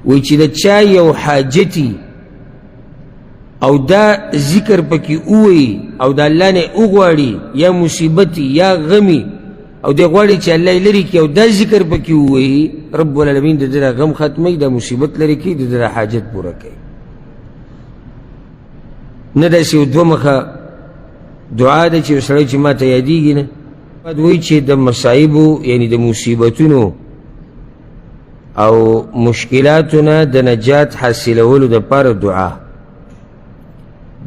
وی چې د چا یو حاجتی او دا ذکر پکی اوئی او دا اللہ نے اغواړي یا مصیبتی یا غمی او دا غواړي چې اللہ لري کی او دا ذکر پکی اوئی رب العالمین دا در غم ختمی دا مصیبت لري کی دا در حاجت پورا کی نداسی و دو مخا دعا دا چې سړی چې ما ته یادیږي نه دوی چې د مصائبو یعنی د مصیبتونو او مشکلاتنا د نجات حاصلولو د پاره دعا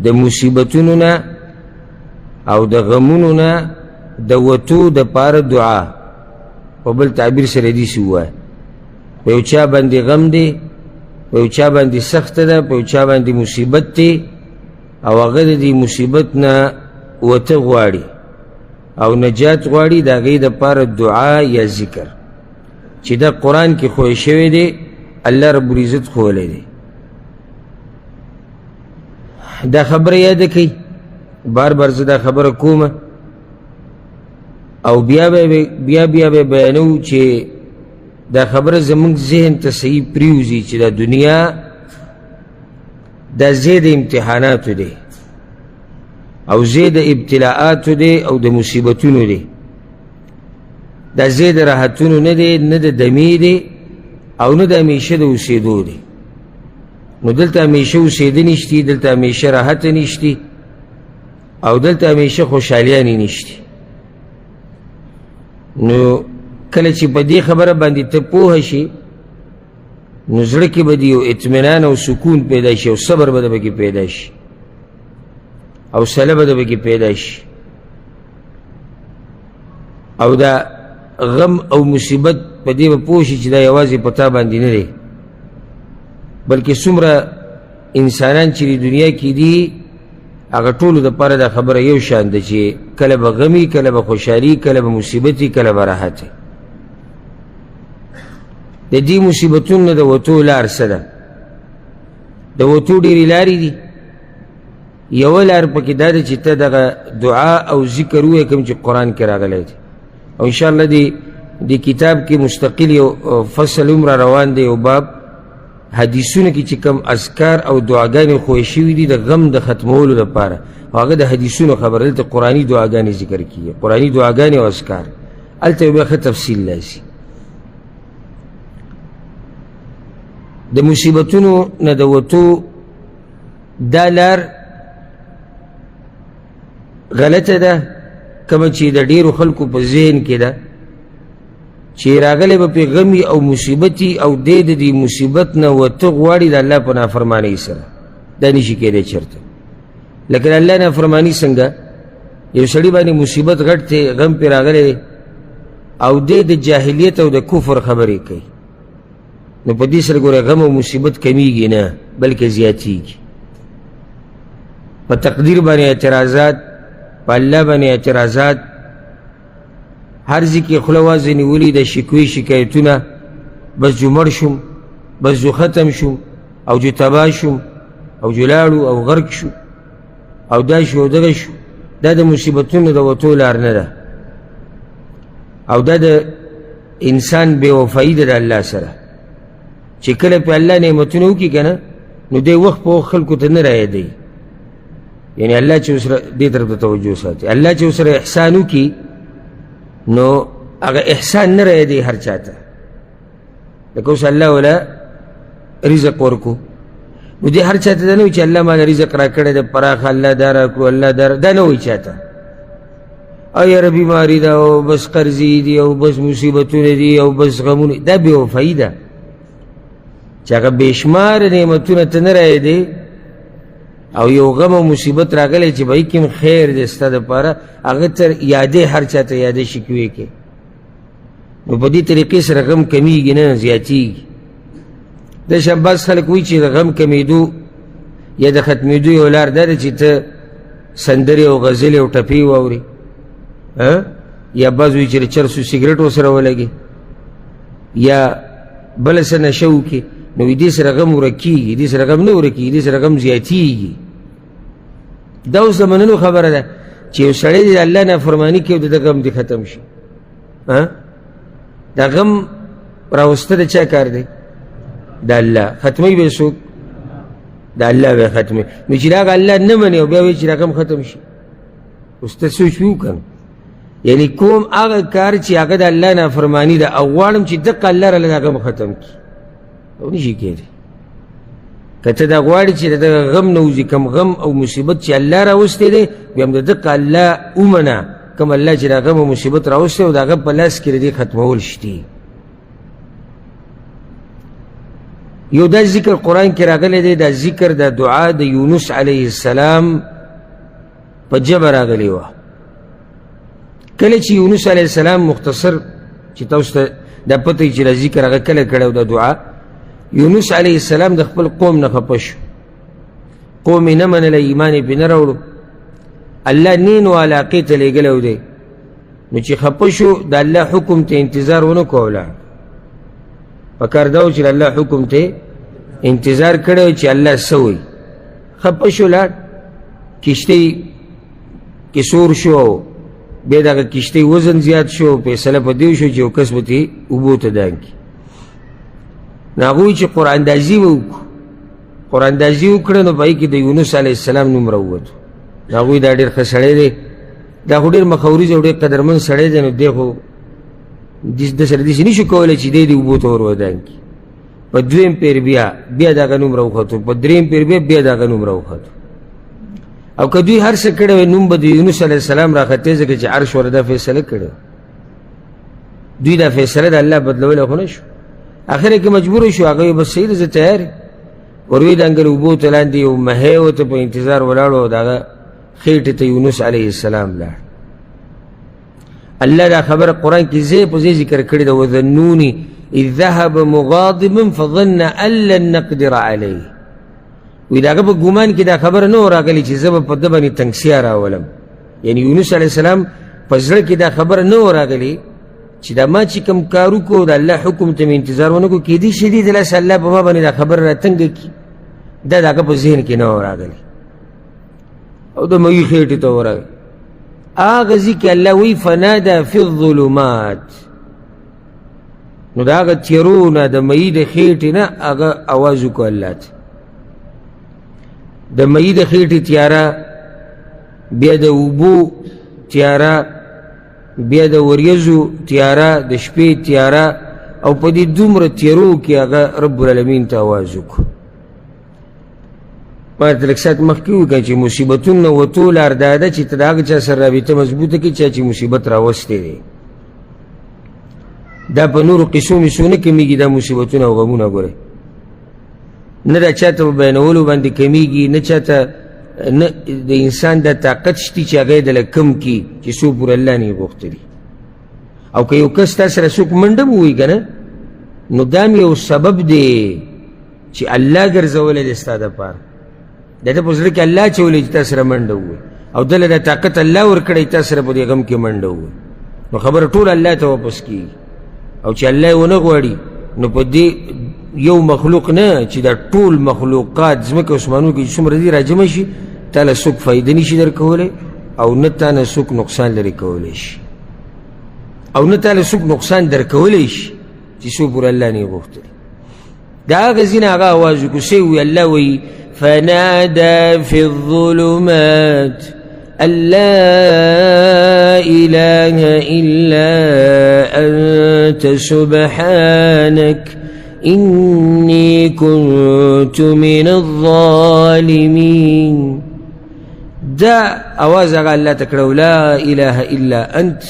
د مصیبتونو نه او د غمونو نه د وتو د پاره دعا په بل تعبیر سره دې سی وای په یو چا باندې غم دی په یو چا باندې سخت ده په یو چا باندې مصیبت دی او هغه د دې مصیبت نه وته غواړي او نجات غواړي د هغې دپاره دعا یا ذکر چې دا قرآن کې ښوی شوی دی الله رب العزت ښولی دی دا خبره یاده کوي بار بار زه دا خبره کومه او بیا به بیانو چې دا خبره زمونږ ذهن ته صحیح پریوځي چې دا دنیا دا ځای د امتحاناتو دی او ځای د ابتلاعاتو دی او د مصیبتونو دی دا ځای د راحتونو نه دی نه د دمې دی او نه د همیشه د اوسېدو دی نو دلته همیشه اوسېده نشتی دلته همیشه راحت نشتی او دلته همیشه خوشحالیانې نشتی نو کله چې په دې خبره باندې ته پوه شي نو زړه کې به د یو اطمینان او سکون پیدا شي او صبر به د پکې پیدا شي او حوصله به د پکې پیدا شي او دا غم او مصیبت په دې به پوه شي چې دا یوازې په تا باندې نه دی بلکې څومره انسانان چې دنیا کې دي هغه ټولو دپاره دا خبره یو شان ده چې کله به غمي کله به خوشحالي کله به مصیبتي کله به راحت د دې مصیبتونو د وتو لار څه ده د وتو ډېرې لارې دي یوه لار پکې دا ده چې ته دغه دعا او ذکر ووایې کوم چې قرآن کې راغلی دی او انشاءالله د کتاب کې مستقل یو فصل هم را روان دی یو باب حدیثونه کې چې کوم اذکار او دعاګانې ښوی شوي دي د غم د ختمولو لپاره او هغه د حدیثونو خبره دلته قرآني دعاګانې ذکر کېږي قرآني دعاګانې او اذکار هلته بیا ښه تفصیل لاسي د مصیبتونو نه د وتو دا لار غلطه ده کومه چې د ډېرو خلکو په ذهن کې ده چې راغلی به پې غمي او مصیبتي او دی د دې مصیبت نه وته غواړي د الله په نافرمانۍ سره دا نشي کېدی چېرته لکه د الله نافرماني څنګه یو سړي باندې مصیبت غټ دی غم پې راغلی او دی د جاهلیت او د کفر خبرې کوي نو په دې سره ګوره غم او مصیبت کمیږي نه بلکې زیاتیږي په تقدیر باندې اعتراضات په الله باندې اعتراضات هر ځای کې خوله وازې نیولي د شکوې شکایتونه بس جو مړ شوم بس جو ختم شوم او جو تباه شوم او جو لاړو او غرق شو او دا شو او دغه شو دا د مصیبتونو د وتو لار نه ده او دا د انسان بې وفایي ده د الله سره چې کله پې الله نعمتونه وکړي که نه نو دی وخت په وخت خلکو ته نه رایادوي یعنی الله چې ورسره دې طرف ته توجه ساتي الله چې ورسره احسان وکړي نو هغه احسان نه رایادوي هر چا ته لکه اوس الله ولا رزق ورکو نو دې هر چا ته دا نه وي چې الله ماله رزق را کړی ده پراخه الله دا را کړو الله دا نه وایي چا ته او یاره بیماري ده او بس قرضې دي او بس مصیبتونه دي او بس غمونه دا بې وفایي ده چې هغه بېشماره نعمتونه ته نه رایادوي او یو غم او مصیبت راغلی چې به کوم خیر دی ستا دپاره هغه ته یادې هر چا ته یادې شکوې کې نو په دې طریقې سره غم کمیږي نه زیاتیږي داسې بعض خلک وایي چې د غم کمیدو یا د ختمېدو یو لار دا ده چې ته سندرې او غزلې او ټپې واورې یا بعض وایي چې د چرسو سګرټ ورسره ولګي یا بله څه نشه وکړي نو دې سره غم ورک کېږي دې سره غم نه ورک کېږي دې سره غم زیاتېږي دا اوس د منلو خبره ده چې یو سړی د الله نافرماني کوي او د غم دې ختم شي دا غم راوسته د چا کار دی د الله ختموي به څوک د الله به ختموي نو چې هغه الله نه مني او بیا وایي چې دا کوم ختم شي اوس ته سوچ وکړه یعنی کوم هغه کار چې هغه د الله نافرماني ده او غواړم چې دقه الله راله دا غم ختم کړي او نشي کېدی که ته دا غواړې چې د دغه غم نه وځي کوم غم او مصیبت چې الله راوستی دی بیا هم د دقه الله ومنه کوم الله چې دا غم او مصیبت راوستی او د هغه په لاس کې د دې ختمول شتي یو دا ذکر قرآن کې راغلی دی دا ذکر دا دعا د یونس علیه السلام په ژبه راغلی وه کله چې یونس علیه السلام مختصر چې تاسو ته دا پته چې دا ذکر هغه کله کړی دا دعا یونس علیه السلام د خپل قوم نه خفه شو قوم یې نه منله ایمان یې پرې نه راوړو الله نینو علاقې ته لېږلی دی نو چې خفه شو د الله حکم ته انتظار ونه کوله پکار دا و چې د الله حکم ته انتظار کړی و چې الله څه وایي خفه شو لاړ کشتۍ کې سور شو بیا دغه کشتۍ وزن زیات شو فیصله په دې شو چې یو کس به ترې اوبو ته دان کړي نو هغوی چې قراندازي به وکړو قراندازي وکړه نو په هغې کې د یونس علیه السلام نوم راووتو هغوی دا ډېر ښه سړی دی دا خو ډېر مخوریز او ډېر قدرمن سړی دی نو دی خو د سره داسې نشو کولی چې دی د اوبو ته ور ودان کړي په دویم پیر بیا دغه نوم راوختو په دریم پیر بیا دغه نوم راوختو او که دوی هر څه کړی وی نوم به د یونس علیه السلام راختې ځکه چې عرش ورته دا فیصله کړې دوی دا فیصله د الله بدلولی خو نه شو اخر کې مجبور شو هغه بس صحیح ده زه تیار یم وروی د انګل اوبو ته لاندې یو مهی ورته په انتظار ولاړ و د هغه خېټې ته یونس علیه السلام لاړ الله دا خبره قرآن کې ځای په ځای ذکر کړې ده وذنوني اذ ذهب مغاضبا فظن ان لن نقدر علیه وی د هغه په ګمان کې دا خبره نه و راغلې چې زه به په ده باندې تنګسیا راولم یعنی یونس علیه السلام په زړه کې دا خبره نه و راغلې چې دا ما چې کوم کار وکړو د الله حکم ته مې انتظار ونه کړو کیدای شي دې دلاسه الله په ما باندې دا خبره راتنګه کړي دا د هغه په ذهن کې نه و راغلی او د مېوې خېټې ته ورغی هغه ځای کې الله وی فناده فی الظلمات نو د هغه تیرو نه د مېوې د خېټې نه هغه اواز وکړو الله ته د مېوې د خېټې تیاره بیا د اوبو تیاره بیا د وریځو تیاره د شپې تیاره او په دې دومره تیرو کې هغه رب العالمین ته اواز وکړو ما ته لږ ساعت مخکې وکړه چې مصیبتونه وتو لار دا ده چې ته د هغه چا سره رابطه مضبوطه کړي چا چې مصیبت راوستی دی دا په نورو قصو میسو نه کمیږي دا مصیبتونه او غمونه ګورئ نه دا چاته په بیانولو باندې کمیږي نه چاته نه د انسان دا طاقت شتي چې هغه یې دله کم کړي چې څو پورې الله نه یې غوښتلي او که یو کس تا سره څوک منډه به ووایي که نه نو دا هم یو سبب دی چې الله ګرځولی دی ستا دپاره د ده په زړه کې الله اچولی چې تا سره منډه ووایي او دله دا طاقت الله ورکړی تا سره په دې غم کې منډه ووایي نو خبره ټول الله ته واپس کېږي او چې الله یې ونه غواړي نو په دې یو مخلوق نه چې دا ټول مخلوقات ځمکه اسمانونو کې څومره دي راجمع شي تا له څوک فایده نشي درکولی او نه تا نه څوک نقصان لرې کولی شي او نه تا له څوک نقصان درکولی شي چې څو پورې الله نه یې غوښتلي د هغه ځینې هغه اواز وکړو څه وایي الله وایي فنادى في الظلمات أن لا إله إلا أنت سبحانك إني كنت من الظالمين دا آواز هغه الله ته کړو لا إله إلا أنت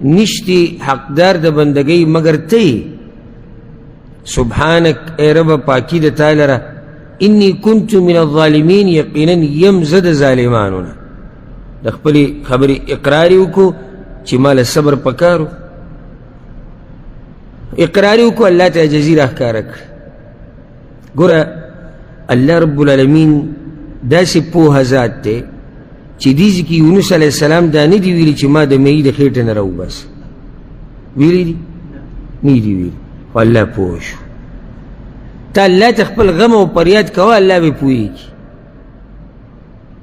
نشتی حقدار د بندګۍ مگر ته سبحانك اے رب پاکی د تا لره انی کنت من الظالمین یقینا یم زد ظالمانونه د خپلې خبرې اقرار یې وکړو چې ماله صبر پکارو اقرار یې وکړو الله ته عجزي راښکاره کړه ګوره الله رب العالمین داسې پوهه ذات دی چې دې ځای کې یونس علیه السلام دا نه دي ویلي چې ما د مېوې د خېټې نه راوباسه ویلي دي نه دي ویلي خو الله پوه شو تا الله ته خپل غم او پریاد کوه الله به پوهېږي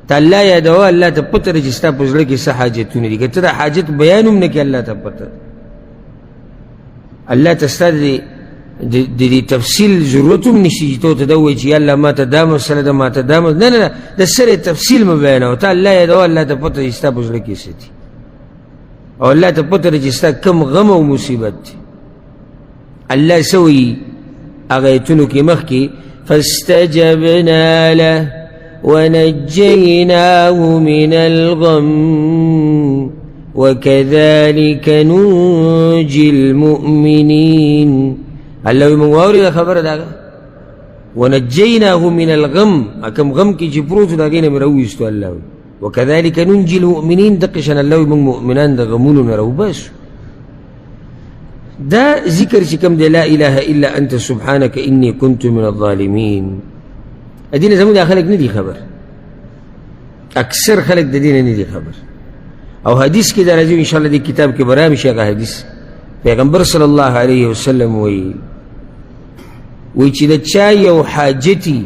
تا الله یادوه الله ته پته ده چې ستا په زړه کې څه حاجتونه دي که ته د حاجت بیان هم نه کړې الله ته پته الله ته ستا د د دې تفصیل ضرورت هم نشي چې تو ته دا ووایي چې یا الله ما ته دا مسله ده ما ته دا نه نه د سره تفصیل مه بیانوه ته الله یادوه الله ته پته چې ستا په زړه کې څه دي او الله ته پته ده چې ستا کم غم او مصیبت دی الله څه وایي هغه ایتونو کې مخکې فاستجبنا له ونجيناه من الغم وكذلك ننجي المؤمنين الله من واوري خبر دا ونجيناه من الغم اكم غم کی جبروت دا غینه مرويستو الله وكذلك ننجي المؤمنين دقشن الله من مؤمنان دا غمون مرو بس دا ذکر چې کوم دی لا اله الا انت سبحانك اني كنت من الظالمين ادینه زموږ د خلک نه دي خبر اکثر خلک د دین نه دي خبر او حدیث کې درځو ان شاء الله د کتاب کې برام شي هغه حدیث پیغمبر صلی الله علیه وسلم وی چې د چا یو حاجتی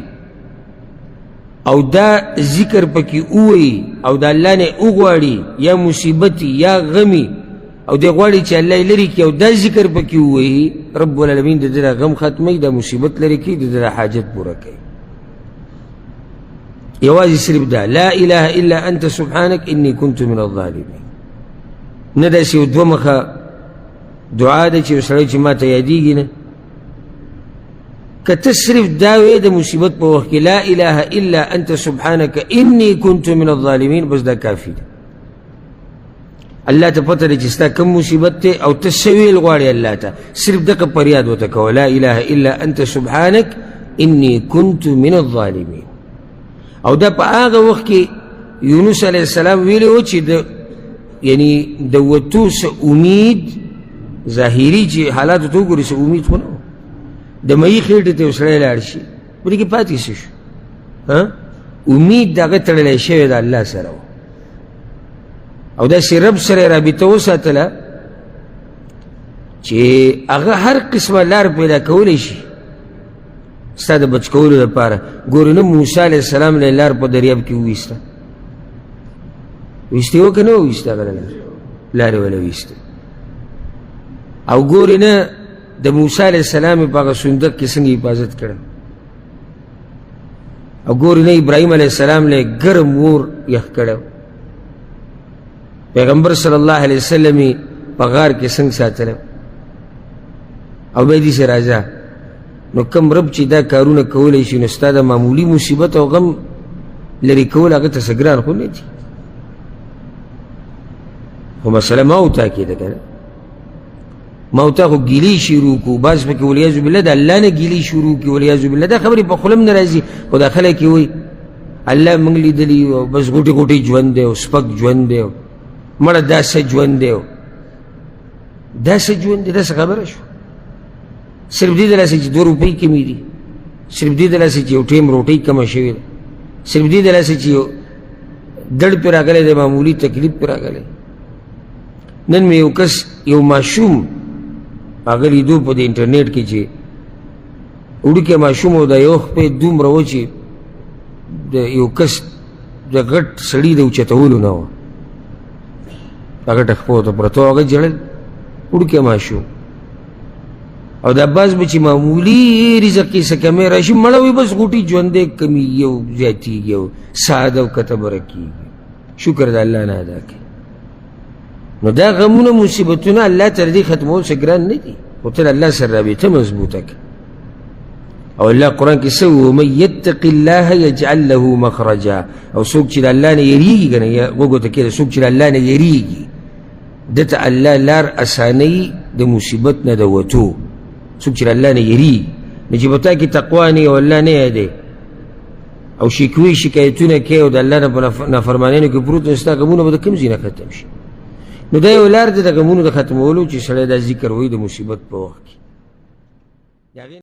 او دا ذکر پکې اوي او د الله نه وغواړي یا مصیبتي یا غمی او دی غواړي چې الله یې لرې کړي او دا ذکر پکې ووایي رب العالمین د ده غم ختموي دا مصیبت لرې کړي د ده حاجت پوره کوي یوازې صرف دا لا اله الا انت سبحانك اني كنت من الظالمين نه داسې یو دوه مخه دعا ده چې یو سړی چې ما ته یادېږي نه که ته صرف دا وایې د مصیبت په وخت کې لا اله الا انت سبحانك اني كنت من الظالمين بس دا کافي ده الله ته پته ده چې ستا کم مصیبت دی او ته څه ویل غواړې الله ته صرف دغه فریاد ورته کوه لا اله الا انت سبحانك اني كنت من الظالمين او دا په هغه وخت کې یونس علیه السلام ویلی و چې د یعنی د وتو څه امید ظاهري چې حالاتو ته وګورې څه امید خو نه و د مهي خېټې ته یو سړی لاړ شي په دې کې پاتې څه شو امید د هغه تړلی شوی د الله سره و او داسې رب سره رابطه وساتله چې هغه هر قسمه لار پیدا کولی شي ستا د بچ کولو لپاره ګورې نه موسی علیه السلام له لار په دریاب کې وویسته ویستې و که نه وویسته هغه لارې وله ویسته او ګورې نه د موسی علیه السلام په هغه صندوق کې څنګه حفاظت کړی او ګورې نه ابراهیم علیه السلام له ګرم اور یخ کړی پیغمبر صلی الله علیه وسلم په غار کې څنګه ساتلی او بیا دې سې راځه نو کم رب چې دا کارونه کولی شي نو ستا د معمولي مصیبت او غم لرې کول هغه ته څه ګران خو نه دي خو مسله ما وتا کېده که نه ما وتا خو ګیلې شروع کړو بعض پکې ولیاذ بالله د الله نه ګیلې شروع کړي ولیاذ بالله دا خبرې په خوله هم نه راځي خو دا خلک یې وایي الله موږ لیدلي او بس غوټې غوټې ژوند دی او سپک ژوند دی مړه دا څه ژوند دی دا څه ژوند دی دا څه خبره شو صرف دې د لاسه چې 2 روپۍ کمې دي صرف دې د لاسه چې یو ټیم روټۍ کمه شوې ده صرف دې د لاسه چې یو دړ پې راغلی دی معمولي تکلیف پې راغلی نن مې یو کس یو ماشوم هغه لیدو په د انټرنیټ کې چې وړوکی ماشوم و د یو خپې دومره و چې د یو کس د غټ سړي د اوچتولو نه وه هغه ټک پورته پرته و هغه جړل وړوکی ماشوم او دا بعض به چې معمولي رزق کې څه کمی راشي مړه وي بس غوټي ژوندی کمیږي او زیاتېږي او ساده او کتبره کېږي شکر د الله نه ادا کوي نو دا غمونه مصیبتونه الله تر دې ختمول څه ګران نه دي خو ته د الله سره رابطه مضبوطه کړه او الله قرآن کې څه ومن یتق الله یجعل له مخرجا او څوک چې د الله نه یریږي که نه غوږو ته کېده څوک چې د الله نه یریږي ده ته الله لار اسانوي د مصیبت نه د وتو څوک چې د الله نه یریږي نو چې په تا کې تقوا نه او الله نه یادوي او شکوې شکایتونه کوي او د الله نه په نافرمانیانو کې پروت نو ستا غمونه به د کوم ځای نه ختم شي نو دا یو لار ده د غمونو د ختمولو چې سړی دا ذکر وایي د مصیبت په وخت کې